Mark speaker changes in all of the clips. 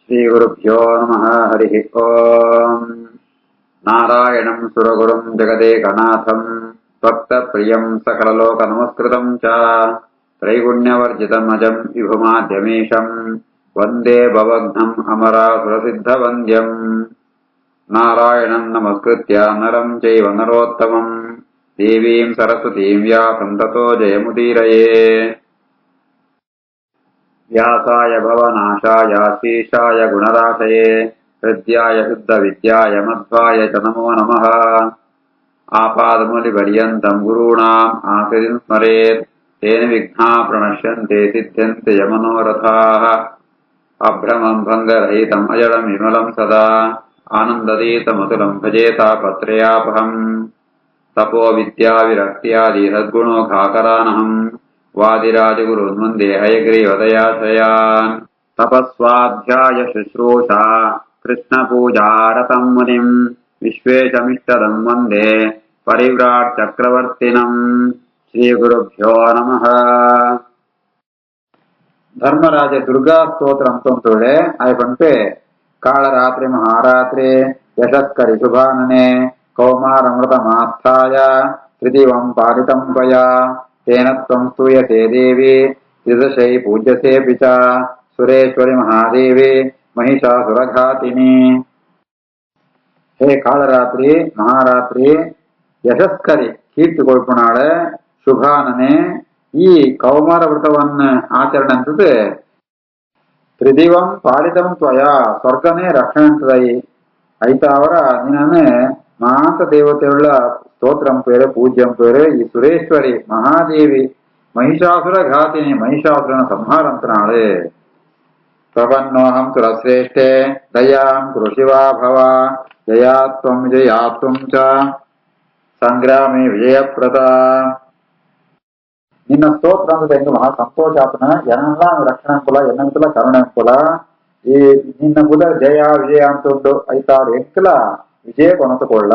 Speaker 1: श्रीगुरुभ्यो नमः। हरिः ओम्। नारायणं सुरगुरुं जगदेकनाथं भक्तप्रियं सकललोकनमस्कृतं च त्रैगुण्यवर्जितमजं विभुमाद्यमीशं वन्दे भवघ्नम् अमरासुरसिद्धवन्द्यम्। नारायणं नमस्कृत्य नरं चैव नरोत्तमं देवीं सरस्वतीं व्यासं ततो जयमुदीरये। व्यासाय भवनाशाय शीशाय गुणराशये हृद्याय शुद्धविद्याय मध्वाय च नमो नमः। आपादमूलिपर्यन्तं गुरूणाम् आकृतिं स्मरेत् तेन विघ्नाः प्रणश्यन्ते सिद्ध्यन्ते यमनोरथाः। अभ्रमं भङ्गरहितम् अजडं विमलं सदा आनन्दतीतमतुलं भजे तापत्रयापहम्। तपो विद्या विरक्त्यादि सद्गुणोघाकरानहम् वादिराजगुरून् वन्दे हयग्रीवदयाश्रयान्। तपस्वाध्याय शुश्रूषा कृष्णपूजारतं मुनिम् विश्वेशमिष्टदं वन्दे परिव्राट् चक्रवर्तिनम्। श्रीगुरुभ्यो नमः. ధర్మరాజ దుర్గా స్తోత్రంతో తోడే అయిపంటే కాళరాత్రి మహారాత్రి యశస్కరి శుభాననే కౌమారమృతమాస్థాయ త్రిదివం పాలితం త్వయా తేన త్వం స్తూయతే దేవి త్రిదశై పూజ్యసేపి చ సురేశ్వరి మహాదేవి మహిషాసురఘాతిని. ಹೇ ಕಾಳರಾತ್ರಿ ಮಹಾರಾತ್ರಿ ಯಶಸ್ಕರಿ ಕೀರ್ತಿ ಕೊಳ್ಪುಣಾಳೆ ಶುಭಾನನೆ ಈ ಕೌಮಾರ ವ್ರತವನ್ನು ಆಚರಣೆ ಅಂತದೆ ತ್ರಿದಿವಂ ಪಾಲಿತಂ ತ್ವಯ ಸ್ವರ್ಗನೇ ರಕ್ಷಣೆ ಅಂತದೈ ಐತಾವರ ನಿನ್ನೆ ಮಾತ ದೇವತೆಯುಳ್ಳ ಸ್ತೋತ್ರಂ ಪೇರು ಪೂಜ್ಯಂ ಪೇರು ಈ ಸುರೇಶ್ವರಿ ಮಹಾದೇವಿ ಮಹಿಷಾಸುರ ಘಾತಿನಿ ಮಹಿಷಾಸುರನ ಸಂಹಾರಂತನಾಳೆ. ಪ್ರಪನ್ನೋಹಂ ಸುರಶ್ರೇಷ್ಠೆ ದಯಾಂ ಕುರು ಶಿವಾ ಭವ ಜಯಾತ್ವಂ ವಿಜಯಾತ್ವಂ ಚ ಸಂಗ್ರಾಮೇ ವಿಜಯಪ್ರದ. ನಿನ್ನ ಸ್ತೋತ್ರ ಅಂದ್ರೆ ಹೆಂಗ ಮಹಾ ಸಂತೋಷಾತ್ನ ಎನ್ನೆಲ್ಲ ರಕ್ಷಣಾಂಕುಲ ಎನ್ನಂಕುಲ ಕರುಣಾಂಕುಲ ಈ ನಿನ್ನ ಬುಧ ಜಯ ವಿಜಯ ಅಂತುಂಡು ಐತಾರು ಎಂಕಲ ವಿಜಯ ಕೊನತುಕೊಳ್ಳ.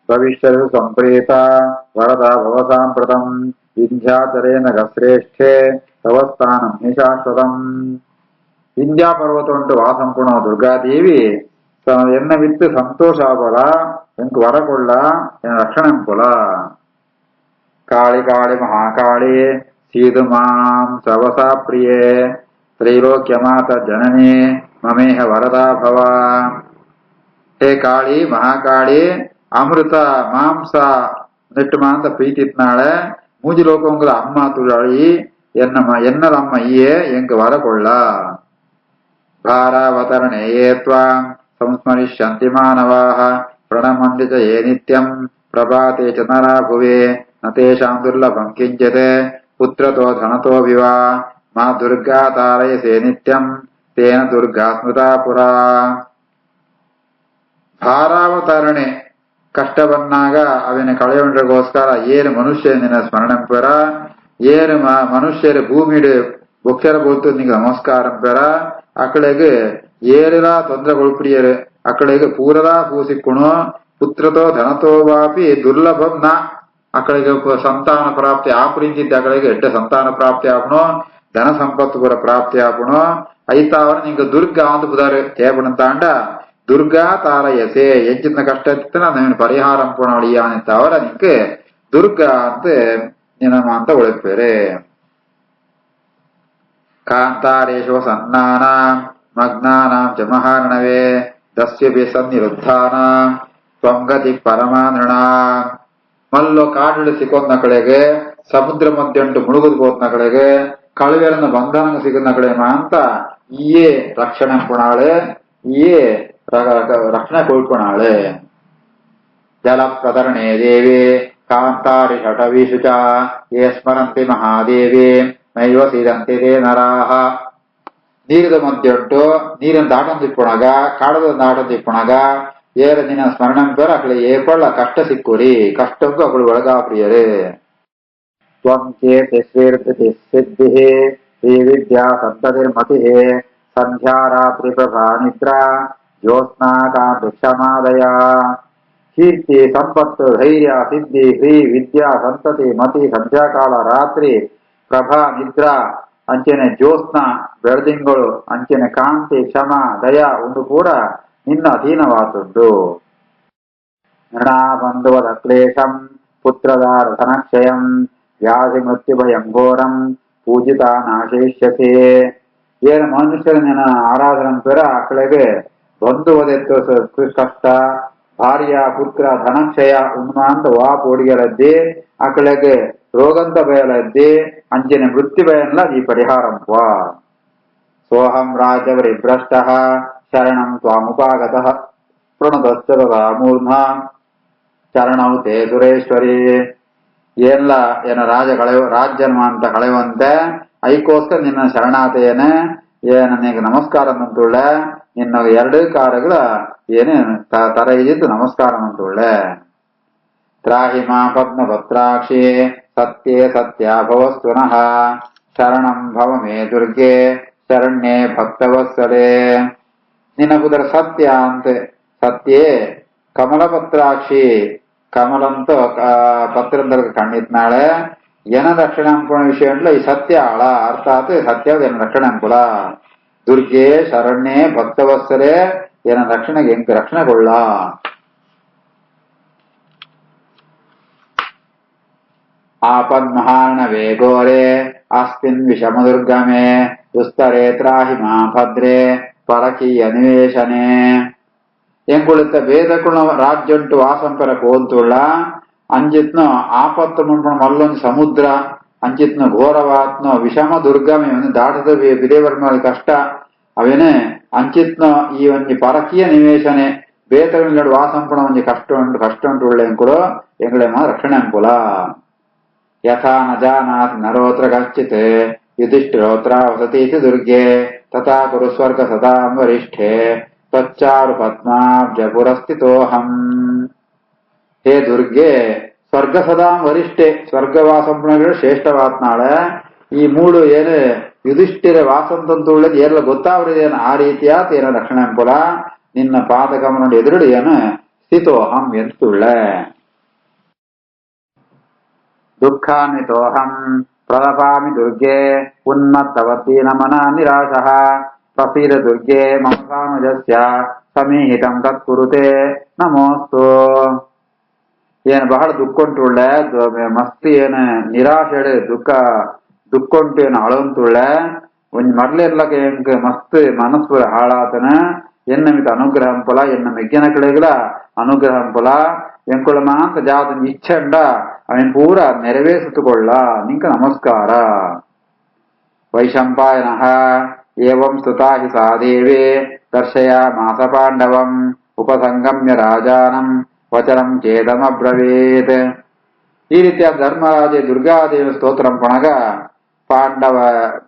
Speaker 1: ಭವಿಷ್ಯರು ಸಂಪ್ರೇತ ವರದ ಭವಸಾಂಪ್ರತಂ ವಿಂಧ್ಯಾಚರೇನ ಗಶ್ರೇಷ್ಠೆ ತವಸ್ಥಾನಂ ನಿಶಾಶ್ವತಂ. ವಿಂಧ್ಯ ಪರ್ವತ ಉಂಟು ವಾಸಂಪುಣ ದುರ್ಗಾದೇವಿ ಎನ್ನ ವಿತ್ತು ಸಂತೋಷ ಆಗೋಲ ಎಂಕು ವರಕೊಳ್ಳ ಎನ್ನ ರಕ್ಷಣಾಂಕುಲ. ಕಾಳಿ ಕಾಳಿ ಮಹಾಕಾಳಿ ಸೀದು ಮಾಂ ಸವಸಾ ಪ್ರಿಯೆ ತ್ರೈಲೋಕ್ಯ ಮಾತ ಜನನಿ ಮಮೇಹ ವರದಾ ಭವ. ಹೇ ಕಾಳಿ ಮಹಾಕಾಳಿ ಅಮೃತ ಮಾಂಸ ನೆಟ್ಟು ಮಾಂತ ಪ್ರೀತಿತ್ನಾಳೆ ಮೂಜಿ ಲೋಕಂಗದ ಅಮ್ಮ ತುಳಳಿ ಎನ್ನದಮ್ಮ ಈಯೇ ಎಂಕ ವರಕೊಳ್ಳ. ಭಾರಾವತರಣೆ ಯೇ ತ್ವಾಂ ಸಂಸ್ಮರಿಷ್ಯಂತಿ ಮಾನವಾಃ ಪ್ರಣಮಂತಿ ಚ ಯೇ ನಿತ್ಯಂ ಪ್ರಭಾತೆ ಚ ನರಾ ಭುವೆ ನ ತೇಷಾಂ ದುರ್ಲಭಂ ಕಿಂಚಿತ್ ಪುತ್ರತೋ ಧನತೋ ವಿವಾ ಮಾ ದುರ್ಗಾ ತಾರಯಸೇ ನಿತ್ಯಂ ತೇನ ದುರ್ಗಾ ಸ್ಮೃತಾ ಪುರಾ. ಭಾರಾವತರಣೆ ಕಷ್ಟ ಬಂದಾಗ ಅವನ ಕಳೆಯುಂಡ್ರಿಗೋಸ್ಕರ ಏನು ಮನುಷ್ಯ ನಿನ್ನ ಸ್ಮರಣೆ ಪೆರ ಏನು ಮನುಷ್ಯರ ಭೂಮಿಡು ಬೊಕ್ಷರ ಬೋಲ್ತು ನಿಂಗೆ ನಮಸ್ಕಾರಂ ಪೆರ ಅಕಡೆಗೆ ಏರಿರಾ ತೊಂದರೆ ಕೊಳ್ಪಿಡಿಯರು ಅಕಡೆಗೆ ಪೂರರಾ ಪೂಸಿಕ್ಕುಣು ಪುತ್ರತೋ ಧನತೋ ವಾಪಿ ದುರ್ಲಭಂ ನ ಅಕಡೆಗೆ ಸಂತಾನ ಪ್ರಾಪ್ತಿ ಆಪುರಿಂಚಿದ್ದ ಅಕಡೆಗೆ ಎಡ್ಡ ಸಂತಾನ ಪ್ರಾಪ್ತಿ ಆಪುಣು ಧನ ಸಂಪತ್ತು ಕೂಡ ಪ್ರಾಪ್ತಿ ಆಪುಣು ಐತಾವನ ನಿಂಗೆ ದುರ್ಗಾ ಅಂತ ಬುಧಾರು ತೇಪಣಂತಾಂಡ ದುರ್ಗಾ ತಾರಯಸೆ ಎಂಚಿನ ಕಷ್ಟ ಇತ್ತಿನ ನಾನು ಪರಿಹಾರಂ ಪುಣಳಿಯಾನಿತ್ತವರ ನಿಂಗೆ ದುರ್ಗಾ ಅಂತ ನಿನಮ ಅಂತ ಉಳಿಪೇರೆ. ಕಾಂತಾರೇಶೋ ಸನ್ನಾನಾಂ ಮಗ್ನಾನಾಂ ಚ ಮಹಾರ್ಣವೇ ದಸ್ಯಭಿ ಸನ್ನಿರುದ್ಧಾನಾಂ ತ್ವಂಗತಿ ಪರಮಾನೃಣಾಂ. ಮಲ್ಲೋ ಕಾಡು ಸಿಕ್ಕೋದ್ನ ಕಡೆಗೆ ಸಮುದ್ರ ಮಧ್ಯಂಟು ಮುಳುಗುದು ಹೋದ್ನ ಕಡೆಗೆ ಕಳುವೆರನ್ನ ಬಂಧನ ಸಿಗದ್ನ ಕಡೆ ಅಂತ ಈಯೇ ರಕ್ಷಣೆ ಪುಣಾಳೆ ಈಯೇ ರಕ್ಷಣೆ ಕೊಳ್ಪುಣಾಳೆ. ಜಲ ಪ್ರತರಣೆ ದೇವಿ ಕಾಂತಾರಿ ಷಟವೀಷು ಚ ಯೇ ಸ್ಮರಂತಿ ಮಹಾದೇವಿ ನೈವ ಸೀದಂತೆ ತೇ ನರಾಹ. ನೀರಿದ ಮಧ್ಯೆ ಉಂಟು ನೀರನ್ನು ದಾಟನ್ ತಿಪ್ಪುಣಾಗ ಕಾಡದ ದಾಟನ್ ತಿಪ್ಪುಣಾಗ ಏರ ನಿನ್ನ ಸ್ಮರಣಂ ಪೇರ ಅಕಡೆ ಏಪಳ್ಳ ಕಷ್ಟ ಸಿಕ್ಕುರಿ ಕಷ್ಟಕ್ಕೂ ಅಕಳು ಒಳಗಾ ಪ್ರಿಯರೇ. ತ್ವಂ ಚೇತಿ ಶ್ರೀರ್ತಿ ಸಿದ್ಧಿ ಶ್ರೀ ವಿದ್ಯಾ ಸಂತತಿರ್ಮತಿ ಸಂಧ್ಯಾ ರಾತ್ರಿ ಪ್ರಭಾ ನಿದ್ರಾ ಜ್ಯೋತ್ಸ್ನಾ ಕಾಂತಿ ಕ್ಷಮಾದಯ. ಕೀರ್ತಿ ಸಂಪತ್ತು ಧೈರ್ಯ ಸಿದ್ಧಿ ಶ್ರೀ ವಿದ್ಯಾ ಸಂತತಿ ಮತಿ ಸಂಧ್ಯಾಕಾಲ ರಾತ್ರಿ ಪ್ರಭಾ ನಿದ್ರಾ ಅಂಚೆನೆ ಜ್ಯೋತ್ಸ್ನ ಬೆಳದಿಂಗಳು ಅಂಚೆನೆ ಕಾಂತಿ ಕ್ಷಮ ದಯ ಒಂದು ಕೂಡ ನಿನ್ನ ಅಧೀನವಾದದ್ದು. ನೃಣಾಬಂಧುವದ ಕ್ಲೇಶಂ ಪುತ್ರದಾರ ಧನಕ್ಷಯಂ ವ್ಯಾಧಿ ಮೃತ್ಯು ಭಯಂ ಘೋರಂ ಪೂಜಿತ ನಾಶಯಿಷ್ಯತೆ. ಏನು ಮನುಷ್ಯರ ನಿನ್ನ ಆರಾಧನೆ ಪೇರ ಅಕ್ಕಳಿಗೆ ಬಂಧುವದೆತ್ತು ಕಷ್ಟ ಭಾರ್ಯ ಪುತ್ರ ಧನಕ್ಷಯ ಉನ್ಮಾಂತ ವಾಪೋಡಿಗಳದ್ದಿ ಅಕ್ಕಳಿಗೆ ರೋಗಂತ ಭಯಲದ್ದಿ ಅಂಚನೆ ಮೃತ್ಯು ಭಯನ್ಲ ಈ ಪರಿಹಾರಂಪ. ಸೋಹಂ ರಾಜವರಿಭ್ರಷ್ಟ ಶರಣಂ ತ್ವಾಮುಪಾಗತಃ ಪ್ರಣತಶ್ಚರ ಮೂರ್ಧ ಚರಣೌ ತೇ ಸುರೇಶ್ವರಿ. ಏನ್ಲ ಏನ ರಾಜ್ಯನ್ಮ ಅಂತ ಕಳೆಯುವಂತೆ ಐಕೋಸ್ಕರ ನಿನ್ನ ಶರಣಾತೆಯೇನೆ ಏನ ನಿನಗೆ ನಮಸ್ಕಾರ ನಂತುಳ್ಳೆ ನಿನ್ನ ಎರಡು ಕಾರ್ಯಗಳ ಏನೇ ತರ ಇದ್ದು ನಮಸ್ಕಾರ ನಂತುಳ್ಳೆ. ತ್ರಾಹಿ ಮಾ ಪದ್ಮಭದ್ರಾಕ್ಷಿ ಸತ್ಯೇ ಸತ್ಯ ಭವಸ್ತುನಃ ಶರಣಂ ಭವ ಮೇ ದುರ್ಗೆ ಶರಣ್ಯೇ ಭಕ್ತವತ್ಸಲೆ. ನಿನ್ನ ಕುದರ ಸತ್ಯ ಅಂತ ಸತ್ಯೇ ಕಮಲಪತ್ರಾಕ್ಷಿ ಕಮಲಂತ ಪತ್ರಂದ್ರ ಕಣ್ಣಿತ್ನಾಳೆ ಏನ ರಕ್ಷಣೆ ಅನ್ಕೊಳ್ಳೋ ವಿಷಯ ಅಂಟ್ಲ ಈ ಸತ್ಯ ಆಳ ಅರ್ಥಾತ್ ಸತ್ಯ ಏನ ರಕ್ಷಣೆ ಅನ್ಕೊಳ. ದುರ್ಗೆ ಶರಣ್ಯೇ ಭಕ್ತವತ್ಸಲೆ ಏನ ರಕ್ಷಣೆಗೆ ಎಂಕ ರಕ್ಷಣೆಗೊಳ್ಳ. ಆಪನ್ಮಹಾರ್ಣವೇ ಘೋರೆ ಅಸ್ಮಿನ್ ವಿಷಮ ದುರ್ಗಮೆ ದುಸ್ತರೆ ತ್ರಾಹಿ ಮಾ ಭದ್ರೆ ಪರಕೀಯ ನಿವೇಶನೆ. ಎಂಕುಳಿತ ಬೇದಕುಳ ರಾಜ್ಯಂಟು ವಾಸಂಪರ ಕೋಂತುಳ್ಳ ಅಂಜಿತ್ನ ಆಪತ್ತು ಮುಂಪಣ ಮಲ್ಲೊಂದು ಸಮುದ್ರ ಅಂಚಿತ್ನ ಘೋರವಾತ್ನ ವಿಷಮ ದುರ್ಗಮೆ ದಾಟದ ಬಿದೇವರ್ಮ ಕಷ್ಟ ಅವೇನೆ ಅಂಚಿತ್ನ ಈ ಒಂಜಿ ಪರಕೀಯ ನಿವೇಶನೆ ಬೇತಗಳ ವಾಸಂಪಣ ಒಂಜಿ ಕಷ್ಟ ಉಂಟುಳ್ಳೆ ಎಂಕುಳು ಎಂಗಳೇ ಮಾ ರಕ್ಷಣೆ ಅಂಕುಲ. ಯಥಾ ನ ಜಾನಾತಿ ನರೋತ್ರ ಕಶ್ಚಿತ್ ಯುಧಿಷ್ಠಿರೋತ್ರ ವಸತೀತಿ ದುರ್ಗೆ ತಥಾ ಕುರು ಸ್ವರ್ಗ ಸದಾಂ ವರಿಷ್ಠೆ ತಚ್ಚಾರು ಪದ್ಮಾಬ್ಜ ಪುರಸ್ಥಿತೋಹಂ. ಹೇ ದುರ್ಗೆ ಸ್ವರ್ಗ ಸದಾಂ ವರಿಷ್ಠೆ ಸ್ವರ್ಗವಾಸಂಪಣಗಳು ಶ್ರೇಷ್ಠವಾತ್ನಾಳೆ. ಈ ಮೂಡು ಏನು ಯುಧಿಷ್ಠಿರ ವಾಸಂತಂತುಳ್ಳದು ಎಲ್ಲ ಗೊತ್ತಾವ್ರಿದೇನು ಆ ರೀತಿಯಾತ ಏನ ರಕ್ಷಣೆ ಅಂಪುಲ ನಿನ್ನ ಪಾದಕಮನ ಎದುರುಡು ಏನು ಸ್ಥಿತೋಹಂ ಎಂತುಳ್ಳೆ. ದುಃಖಾನ್ವಿತೋಹಂ ಪ್ರಲಪಾಮಿ ದುರ್ಗೆ ಉನ್ಮತ್ತವತಿ ನಮನ ನಿರಾಶಃ ಪ್ರಸೀದ ದುರ್ಗೆ ಮಮ ಸಾನುಜಸ್ಯ ಸಮೀಹಿತಂ ತತ್ಕುರುತೆ ನಮೋಸ್ತು. ಏನು ಬಹಳ ದುಃಖಂಟುಳ್ಳೆ ಮಸ್ತ್ ಏನು ನಿರಾಶೆ ದುಃಖಂಟು ಏನು ಅಳಂತುಳ್ಳೆ ಒಂದ್ ಮರ್ಲಿರ್ಲಕ ಎಂಕ್ ಮಸ್ತ್ ಮನಸ್ಪುರ ಹಾಳಾತನ ಎನ್ನ ಮಿತ ಅನುಗ್ರಹ ಅಂಪಲ ಎನ್ನ ಮೆಗ್ಗಿನ ಕಡೆಗಳ ಅನುಗ್ರಹ ಅಂಪಲ ಎಂಕುಳ ಮಾಂತ ಜಾತ ಇಚ್ಛಂಡ ಅವನ್ ಪೂರ ನೆರವೇರಿಸಿಕೊಳ್ಳ ನಿಂಕ ನಮಸ್ಕಾರ. ವೈಶಂಪಾಯನಃ ಏವಂ ಸ್ತುತಾ ಹಿ ಸಾ ದೇವಿ ದರ್ಶಯಾಮಾಸ ಪಾಂಡವಂ ಉಪಸಂಗಮ್ಯ ರಾಜಾನಂ ವಚನಂ ಚೇದಮಬ್ರವೀತ್. ಈ ರೀತಿಯ ಧರ್ಮರಾಜ ದುರ್ಗಾದೇವಿ ಸ್ತೋತ್ರ ಪಣಗ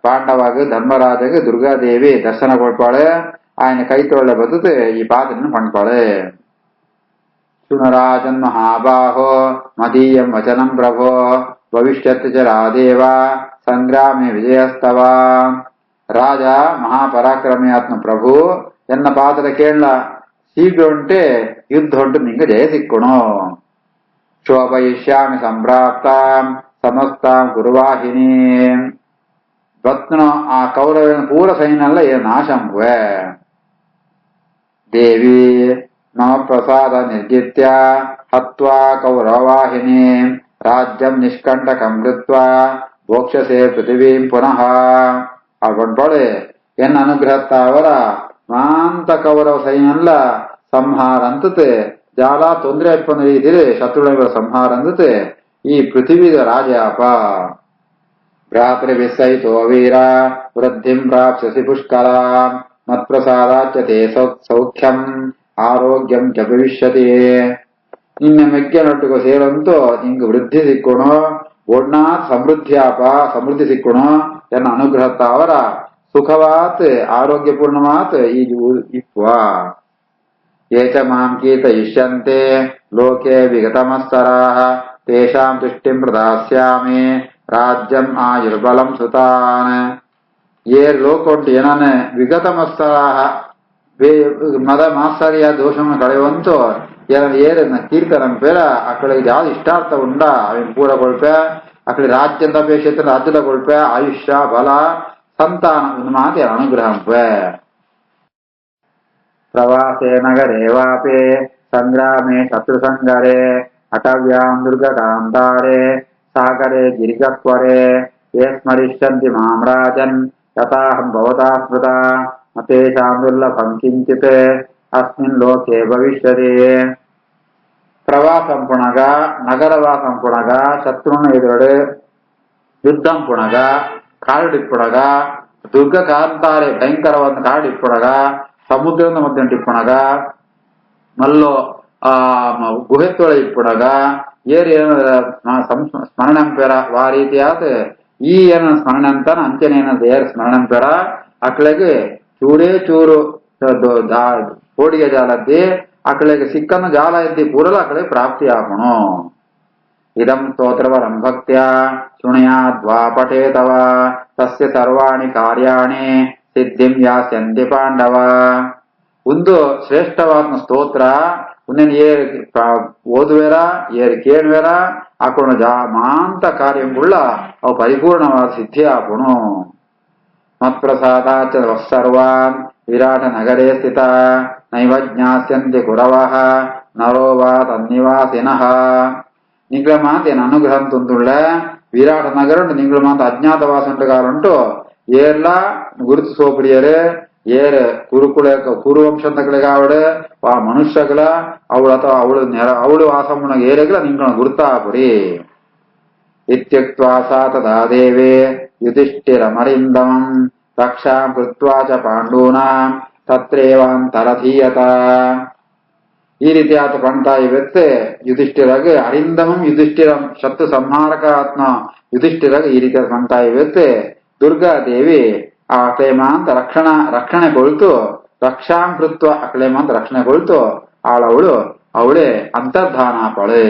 Speaker 1: ಪಾಂಡವಾಗ ಧರ್ಮರಾಜಗೆ ದುರ್ಗಾದೇವಿ ದರ್ಶನ ಕೊಡ್ಪಾಳೆ. ఆయన ಕೈ ತೊಳ್ಳೆ ಬದುಕು ಈ ಪಾತ್ರನ್ನು ಪಣ್ಪಾಳೆ. ಸುನರಾಜನ್ ಮಹಾಬಾಹೋ ಮದೀಯಂ ವಚನಂ ಪ್ರಭೋ ಭವಿಷ್ಯತ್ ಚ ರಾದೇವ ಸಂಗ್ರಾಮೆ ವಿಜಯಸ್ತವ. ರಾಜ ಮಹಾಪರಾಕ್ರಮಿ ಆತ್ಮ ಪ್ರಭು ಎನ್ನ ಪಾತ್ರ ಕೇಳಲ ಶೀಘ್ರ ಉಂಟೆ ಯುದ್ಧ ಉಂಟು ನಿಂಗೆ ಜಯ ಸಿಕ್ಕುಣು. ಶೋಭಯಿಷ್ಯಾಮಿ ಸಂಪ್ರಾಪ್ತಾಂ ಸಮಸ್ತಾಂ ಗುರುವಾಹಿನಿ. ಭಕ್ತನು ಆ ಕೌರವನ ಪೂರ ಸೈನ್ಯಲ್ಲ ಏನು ನಾಶಂಪುವೆ. ದೇವಿ ಮಮ ಪ್ರಸಾದ ನಿರ್ಜಿತ್ಯ ಹತ್ವಾ ಕೌರವಾಹಿನಿ ರಾಜ್ಯಂ ನಿಷ್ಕಂಟಕಂ ಕೃತ್ವಾ ಭೋಕ್ಷಸೆ ಪೃಥಿವೀಂ ಪುನಃ. ಅಲ್ಕೊಂಡ್ಪಾಳೆ ಎನ್ನ ಅನುಗ್ರಹತ್ತಾವರ ಮಾಂತ ಕೌರವ ಸೈನ್ಯಲ್ಲ ಸಂಹಾರ ಅಂತತೆ ಜಾಲ ತೊಂದರೆ ಅಪ್ಪನ ರೀತಿಲಿ ಶತ್ರುಗಳ ಸಂಹಾರ ಅಂದತೆ ಈ ಪೃಥಿವೀದ ರಾಜಾಪ. ಭ್ರಾತೃ ವಿಸೈತೋ ವೀರ ವೃದ್ಧಿಂ ಪ್ರಾಪ್ಸ್ಯಸಿ ಪುಷ್ಕಲಾಂ ಮತ್ಪ್ರಸಾದಾಚ ತೇ ಸೌಖ್ಯಂ ಆರೋಗ್ಯಂ ಚ ಭವಿಷ್ಯತಿ. ನಿನ್ನ ಮೆಗ್ಗೆನೊಟ್ಟಿಗೆ ಸೇರಂತೂ ನಿಂಗೆ ವೃದ್ಧಿ ಸಿಕ್ಕುಣು ಒಣ್ಣಾತ್ ಸಮೃದ್ಧಿ ಸಿಕ್ಕುಣು ಎನ್ನ ಅನುಗ್ರಹತ್ತಾವರ ಸುಖವಾತ್ ಆರೋಗ್ಯಪೂರ್ಣವಾತ್ ಈ ಇಪ್ವ. ಏಚ ಮಾಂ ಕೀರ್ತಯಿಷ್ಯಂತೆ ಲೋಕೆ ವಿಗತಮಸ್ತರಾಃ ತೇಷಾಂ ತುಷ್ಟಿಂ ಪ್ರದಾಸ್ಯಾಮಿ ರಾಜ್ಯಂ ಆಯುರ್ಬಲಂ ಸುತಾನ್. ಏರ್ ಲೋಕೊಂಟು ಏನನ್ನ ವಿಗತಮಸ್ತರಾಃ ಮದ ಮಾತ್ಸರ್ಯ ದೋಷವನ್ನು ಕಳೆಯುವಂತೂ ಏರನ್ನ ಕೀರ್ತನ ಪೇರ ಅಕ್ಕಳಿಗೆ ಯಾವ್ದು ಇಷ್ಟಾರ್ಥ ಉಂಡ ಅವನ್ ಪೂರ ಕೊಳ್ಪೆ అక్కడ రాజ్యం అపేక్షిత రాజ్యుల కొల్పే ఆయుష్య బల సంతాన ఉన్మాతి అనుగ్రహంపే ప్రవాసే నగరే వాపే సంగ్రామే శత్రుసంగరే అటవ్యాం దుర్గకాంతారే సాగరే గిరిగత్వరే ఏ స్మరిష్యంతి మాం రాజన్ యథాహం భవతా స్మృతా అతేషాం దుర్లభం కించిత్ అస్మిన్ లోకే భవిష్యతి. ప్రవాసం పునగా నగరవాసం పునగా శత్రువును ఎదురుడు యుద్ధం పునగా కాడుడిప్పుడగా దుర్గ కాంతారే భయంకరవాద కాడుడిప్పుడగా సముద్రం మధ్య టిప్పునగా మల్లో ಗುಹೆತ್ತೊಳ ಇಪ್ಪುಡಗ ಏರ್ ಏನು ಸ್ಮರಣಂಪೆರ ವಾ ರೀತಿಯಾದ ಈ ಏನು ಸ್ಮರಣಂತನ ಅಂಚನೇನ ಏರ್ ಸ್ಮರಣಂಪೆರ ಅಕ್ಳೆಗೆ ಚೂರೇ ಚೂರು ಕೋಡಿಗೆ ಜಾಲದ್ದಿ ಅಕ್ಳೆಗೆ ಸಿಕ್ಕನ್ನು ಜಾಲ ಇದ್ದಿ ಕೂಡಲ ಅಕ್ಳೆಗೆ ಪ್ರಾಪ್ತಿ ಆಗುಣು. ಇದಂ ಸ್ತೋತ್ರವರಂ ಭಕ್ತ್ಯ ಶೃಣುಯಾದ್ವಾ ಪಠೇತವ ತಸ್ಯ ಸರ್ವಾಣಿ ಕಾರ್ಯಾಣಿ ಸಿದ್ಧಿಂ ಯಾಸ್ಯಂತಿ ಪಾಂಡವ. ಒಂದು ಶ್ರೇಷ್ಠವಾದ ಸ್ತೋತ್ರ ಉನ್ನೇನು ಏರ್ ಓದುವೆರಾ ಏರ್ ಕೇಳುವೆರಾ ಆಕೋಣ ಮಾಂತ ಕಾರ್ಯಂಗುಳ್ಳ ಅವು ಪರಿಪೂರ್ಣವಾದ ಸಿದ್ಧಿ ಆಪುಣು. ಮತ್ಪ್ರಸಾದಾಚ ಸರ್ವಾನ್ ವಿರಾಟ ನಗರೇ ಸ್ಥಿತ ನೈವ ಜ್ಞಾಸ್ಯಂತಿ ಕುರವಃ ನರೋ ವಾ ತನ್ನಿವಾಸಿನಃ. ನಿಂಗಳ ಮಾತ ಏನು ಅನುಗ್ರಹಂ ತುಂದುಳ್ಳ ವಿರಾಟ ನಗರ ಉಂಟು ನಿಂಗಳ ಮಾತ ಅಜ್ಞಾತವಾಸ ಉಂಟು ಕಾಲುಂಟು ಏರ್ಲ ಗುರುತು ಸೋಪಡಿಯರು ಏರ್ ಕುರುವಂಶಗಳಿಗಾವಡು ಆ ಮನುಷ್ಯಗಳ ಅವಳು ಅಥವಾ ಅವಳು ವಾಸಮ್ಮನ ಏರೆಗಳ ನಿಂಗಳ ಗುರುತಾಪುರಿ. ಇತ್ಯುಕ್ತ್ವಾ ಸಾ ತದಾ ದೇವೇ ಯುಧಿಷ್ಠಿರಮರಿಂದಮಂ ರಕ್ಷಾಂ ಕೃತ್ವಾ ಚ ಪಾಂಡೂನಾಂ ತತ್ರೇವಾಂತರಧೀಯತ. ಈ ರೀತಿ ಆತ ಪಣ್ತಾ ಇವತ್ತೆ ಯುಧಿಷ್ಠಿರಗೆ ಅರಿಂದಮಂ ಯುಧಿಷ್ಠಿರಂ ಶತ್ರು ಸಂಹಾರಕ ಆತ್ಮ ಯುಧಿಷ್ಠಿರಗೆ ಈ ರೀತಿಯಾದ ಪಣ್ತಾ ಇವತ್ತೆ ದುರ್ಗಾದೇವಿ ಆ ಅಕ್ಲೇಮಾಂತ ರಕ್ಷಣೆ ಕೊಳ್ತು ರಕ್ಷಾಂ ಕೃತ್ವ ಅಕ್ಲೇಮಾಂತ ರಕ್ಷಣೆ ಕೊಳ್ತು ಅವಳೇ ಅಂತರ್ಧಾನಾಪಳೆ.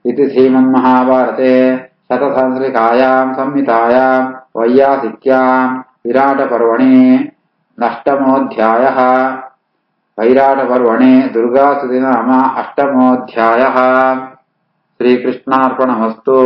Speaker 1: ಇತಿ ಶ್ರೀಮನ್ಮಹಾಭಾರತೆ ಶತಸಹಸ್ರಿಕಾಯಾಂ ಸಂಹಿತಾಯಾಂ ವೈಯಾಸಿಕ್ಯಾಂ ವಿರಾಟ ಪರ್ವಣಿ ಅಷ್ಟಮೋಧ್ಯಾಯಃ. ವೈರಾಟ ಪರ್ವಣಿ ದುರ್ಗಾಸ್ತುತಿ ನಾಮ ಅಷ್ಟಮೋಧ್ಯಾಯಃ. ಶ್ರೀಕೃಷ್ಣಾರ್ಪಣಮಸ್ತು.